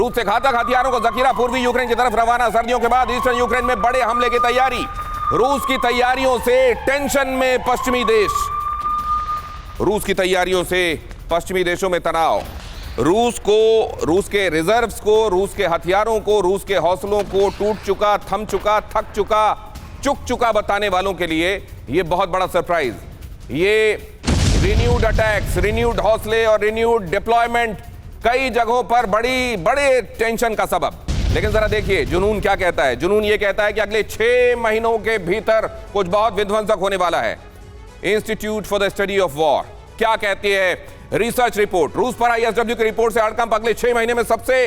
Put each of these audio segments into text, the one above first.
रूस से घातक हथियारों का जखीरा पूर्वी यूक्रेन की तरफ रवाना। सर्दियों के बाद ईस्टर्न यूक्रेन में बड़े हमले की तैयारी। रूस की तैयारियों से टेंशन में पश्चिमी देश। रूस की तैयारियों से पश्चिमी देशों में तनाव। रूस के रिजर्व्स को, रूस के हथियारों को, रूस के हौसलों को टूट चुका, थम चुका, थक चुका, चुक चुका बताने वालों के लिए यह बहुत बड़ा सरप्राइज। ये रिन्यूड अटैक्स, रिन्यूड हौसले और रिन्यूड डिप्लॉयमेंट कई जगहों पर बड़े टेंशन का सबब। लेकिन जरा देखिए जुनून क्या कहता है। जुनून ये कहता है कि अगले 6 महीनों के भीतर कुछ बहुत विध्वंसक होने वाला है। Institute for the study of war क्या कहती है रिसर्च रिपोर्ट? रूस पर आईएसडब्ल्यू की रिपोर्ट से हड़कंप, अगले 6 महीने में सबसे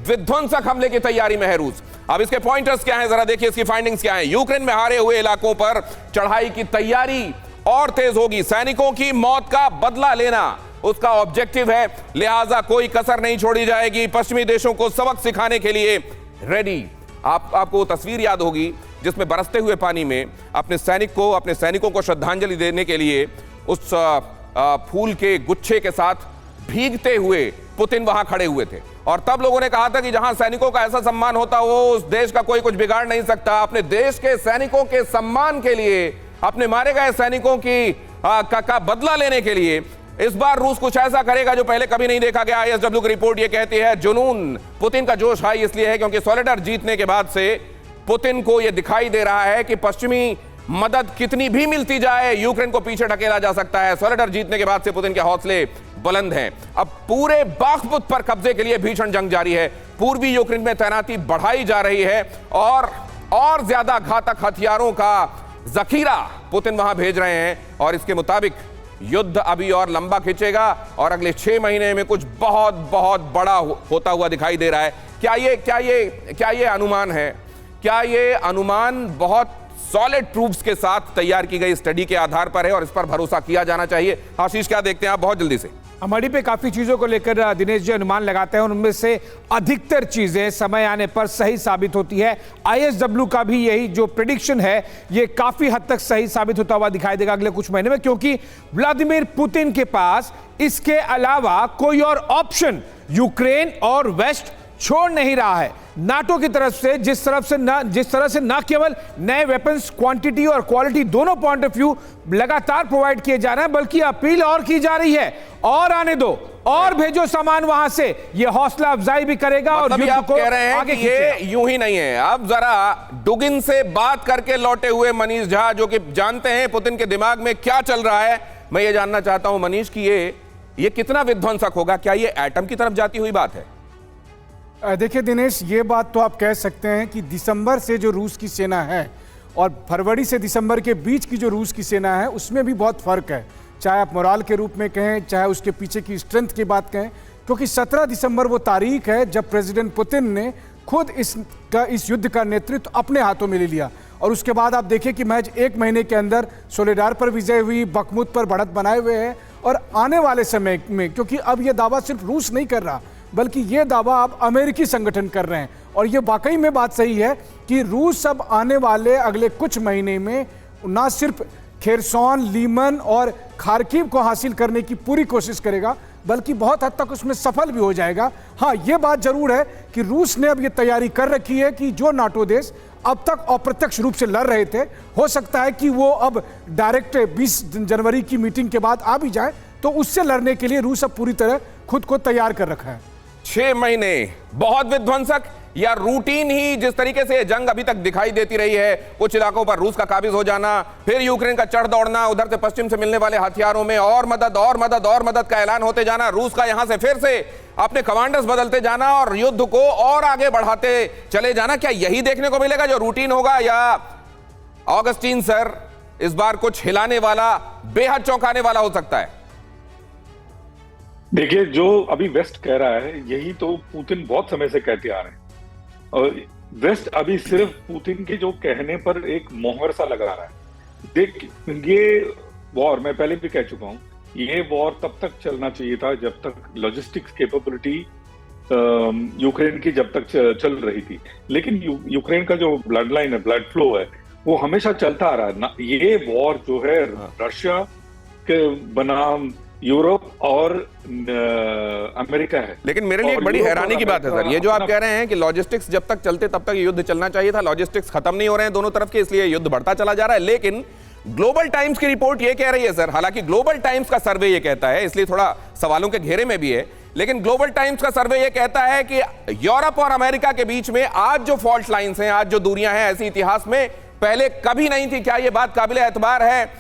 विध्वंसक हमले की तैयारी में है रूस। अब इसके पॉइंटर्स क्या हैं, जरा देखिए इसकी फाइंडिंग्स क्या हैं। यूक्रेन में हारे हुए इलाकों पर चढ़ाई की तैयारी और तेज होगी। सैनिकों की मौत का बदला लेना उसका ऑब्जेक्टिव है, लिहाजा कोई कसर नहीं छोड़ी जाएगी। पश्चिमी देशों को सबक सिखाने के लिए रेडी। आपको वो तस्वीर याद होगी जिसमें बरसते हुए पानी में अपने सैनिकों को श्रद्धांजलि देने के लिए उस फूल के गुच्छे के साथ भीगते हुए पुतिन वहां खड़े हुए थे। और तब लोगों ने कहा था कि जहां सैनिकों का ऐसा सम्मान होता हो उस देश का कोई कुछ बिगाड़ नहीं सकता। अपने देश के सैनिकों के सम्मान के लिए, अपने मारे गए सैनिकों का बदला लेने के लिए इस बार रूस कुछ ऐसा करेगा जो पहले कभी नहीं देखा गया। आईएसडब्ल्यू की रिपोर्ट यह कहती है जुनून। पुतिन का जोश हाई इसलिए है क्योंकि सोलेडार जीतने के बाद से पुतिन को यह दिखाई दे रहा है कि पश्चिमी मदद कितनी भी मिलती जाए यूक्रेन को पीछे ढकेला जा सकता है। सोलेडार जीतने के बाद से पुतिन के हौसले बुलंद हैं। अब पूरे बाख्मुत पर कब्जे के लिए भीषण जंग जारी है। पूर्वी यूक्रेन में तैनाती बढ़ाई जा रही है और ज्यादा घातक हथियारों का जखीरा पुतिन वहां भेज रहे हैं। और इसके मुताबिक युद्ध अभी और लंबा खिंचेगा और अगले 6 महीने में कुछ बहुत बहुत बड़ा होता हुआ दिखाई दे रहा है। क्या ये अनुमान है? क्या ये अनुमान बहुत सॉलिड प्रूफ्स के साथ तैयार की गई स्टडी के आधार पर है और इस पर भरोसा किया जाना चाहिए? आशीष, क्या देखते हैं आप बहुत जल्दी से? हमारी पे काफी चीजों को लेकर दिनेश जी अनुमान लगाते हैं, उनमें से अधिकतर चीजें समय आने पर सही साबित होती है। आईएसडब्ल्यू का भी यही जो प्रेडिक्शन है ये काफी हद तक सही साबित होता हुआ दिखाई देगा अगले कुछ महीने में, क्योंकि व्लादिमीर पुतिन के पास इसके अलावा कोई और ऑप्शन यूक्रेन और वेस्ट छोड़ नहीं रहा है। नाटो की तरफ से जिस तरह से ना केवल नए वेपन्स क्वांटिटी और क्वालिटी दोनों पॉइंट ऑफ व्यू लगातार प्रोवाइड किए जा रहे हैं, बल्कि अपील और की जा रही है और आने दो और भेजो सामान वहां से। ये हौसला अफजाई भी करेगा और युद्ध को कह रहे हैं आगे कि ये यूं ही नहीं है। अब जरा डुगिन से बात करके लौटे हुए मनीष झा, जो कि जानते हैं पुतिन के दिमाग में क्या चल रहा है, मैं ये जानना चाहता हूं मनीष की ये कितना विध्वंसक होगा? क्या ये एटम की तरफ जाती हुई बात है? देखिए दिनेश, ये बात तो आप कह सकते हैं कि दिसंबर से जो रूस की सेना है और फरवरी से दिसंबर के बीच की जो रूस की सेना है उसमें भी बहुत फ़र्क है। चाहे आप मोराल के रूप में कहें, चाहे उसके पीछे की स्ट्रेंथ की बात कहें, क्योंकि 17 दिसंबर वो तारीख है जब प्रेसिडेंट पुतिन ने खुद इस युद्ध का नेतृत्व अपने हाथों में ले लिया। और उसके बाद आप देखिए कि महज 1 महीने के अंदर सोलेडार पर विजय हुई, बखमुत पर बढ़त बनाए हुए हैं। और आने वाले समय में, क्योंकि अब ये दावा सिर्फ रूस नहीं कर रहा बल्कि ये दावा अब अमेरिकी संगठन कर रहे हैं, और ये वाकई में बात सही है कि रूस अब आने वाले अगले कुछ महीने में ना सिर्फ खेरसौन, लीमन और खार्किव को हासिल करने की पूरी कोशिश करेगा, बल्कि बहुत हद तक उसमें सफल भी हो जाएगा। हाँ, ये बात जरूर है कि रूस ने अब ये तैयारी कर रखी है कि जो नाटो देश अब तक अप्रत्यक्ष रूप से लड़ रहे थे, हो सकता है कि वो अब डायरेक्ट 20 जनवरी की मीटिंग के बाद आ भी जाए, तो उससे लड़ने के लिए रूस अब पूरी तरह खुद को तैयार कर रखा है। 6 महीने बहुत विध्वंसक या रूटीन ही जिस तरीके से जंग अभी तक दिखाई देती रही है, कुछ इलाकों पर रूस का काबिज हो जाना, फिर यूक्रेन का चढ़ दौड़ना, उधर से पश्चिम से मिलने वाले हथियारों में और मदद का ऐलान होते जाना, रूस का यहां से फिर से अपने कमांडर्स बदलते जाना और युद्ध को और आगे बढ़ाते चले जाना, क्या यही देखने को मिलेगा जो रूटीन होगा? या ऑगस्टीन सर इस बार कुछ हिलाने वाला, बेहद चौंकाने वाला हो सकता है? देखिए, जो अभी वेस्ट कह रहा है यही तो पुतिन बहुत समय से कहते आ रहे हैं, और वेस्ट अभी सिर्फ पुतिन के जो कहने पर एक मोहर सा लगा रहा है। देख, ये वॉर मैं पहले भी कह चुका हूं, ये वॉर तब तक चलना चाहिए था जब तक लॉजिस्टिक्स कैपेबिलिटी यूक्रेन की जब तक चल रही थी। लेकिन यूक्रेन का जो ब्लड लाइन है, ब्लड फ्लो है, वो हमेशा चलता आ रहा है ना। ये वॉर जो है रशिया के बनाम यूरोप और अमेरिका है। लेकिन मेरे लिए एक बड़ी हैरानी की बात है सर, ये जो आप कह रहे हैं कि लॉजिस्टिक्स जब तक चलते तब तक युद्ध चलना चाहिए था, लॉजिस्टिक्स खत्म नहीं हो रहे हैं दोनों तरफ के, इसलिए युद्ध बढ़ता चला जा रहा है। लेकिन ग्लोबल टाइम्स की रिपोर्ट ये कह रही है सर, हालांकि ग्लोबल टाइम्स का सर्वे ये कहता है, इसलिए थोड़ा सवालों के घेरे में भी है, लेकिन ग्लोबल टाइम्स का सर्वे ये कहता है कि यूरोप और अमेरिका के बीच में आज जो फॉल्ट लाइंस हैं, आज जो दूरियां हैं, ऐसी इतिहास में पहले कभी नहीं थी। क्या ये बात काबिल एतबार है